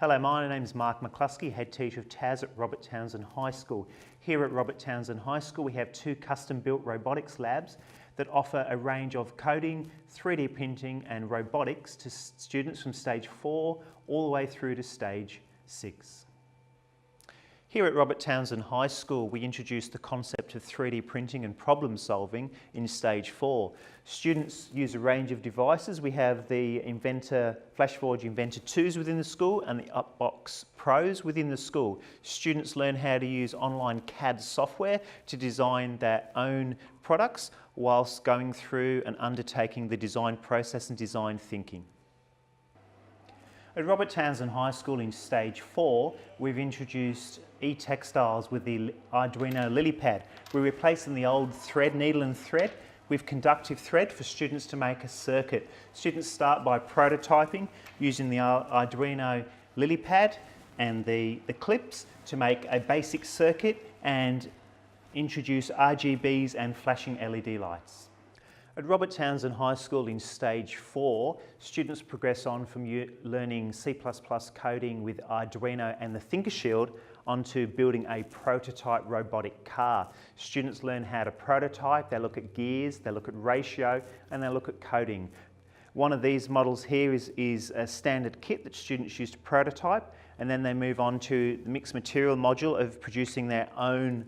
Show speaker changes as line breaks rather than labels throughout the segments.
Hello, my name is Mark McCluskey, Head Teacher of TAS at Robert Townson High School. Here at Robert Townson High School we have two custom-built robotics labs that offer a range of coding, 3D printing and robotics to students from stage 4 all the way through to stage 6. Here at Robert Townson High School we introduced the concept of 3D printing and problem solving in stage 4. Students use a range of devices. We have the FlashForge Inventor 2s within the school and the Upbox Pros within the school. Students learn how to use online CAD software to design their own products whilst going through and undertaking the design process and design thinking. At Robert Townson High School in stage 4, we've introduced e-textiles with the Arduino LilyPad. We're replacing the old needle and thread with conductive thread for students to make a circuit. Students start by prototyping using the Arduino LilyPad and the clips to make a basic circuit and introduce RGBs and flashing LED lights. At Robert Townson High School in stage 4, students progress on from learning C++ coding with Arduino and the ThinkerShield onto building a prototype robotic car. Students learn how to prototype, they look at gears, they look at ratio and they look at coding. One of these models here is a standard kit that students use to prototype, and then they move on to the mixed material module of producing their own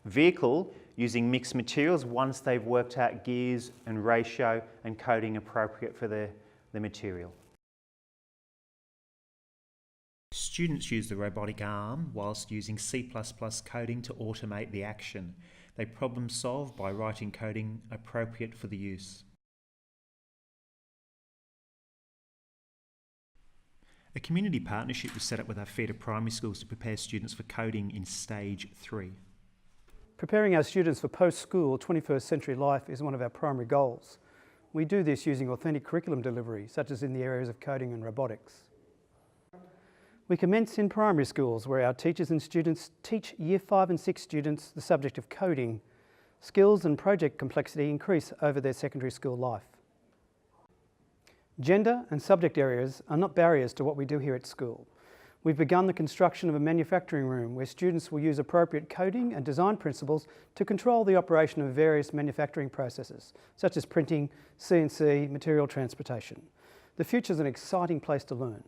vehicle using mixed materials once they've worked out gears and ratio and coding appropriate for the material. Students use the robotic arm whilst using C++ coding to automate the action. They problem solve by writing coding appropriate for the use. A community partnership was set up with our feeder primary schools to prepare students for coding in stage 3.
Preparing our students for post-school 21st century life is one of our primary goals. We do this using authentic curriculum delivery, such as in the areas of coding and robotics. We commence in primary schools where our teachers and students teach Year 5 and 6 students the subject of coding. Skills and project complexity increase over their secondary school life. Gender and subject areas are not barriers to what we do here at school. We've begun the construction of a manufacturing room where students will use appropriate coding and design principles to control the operation of various manufacturing processes, such as printing, CNC, material transportation. The future is an exciting place to learn.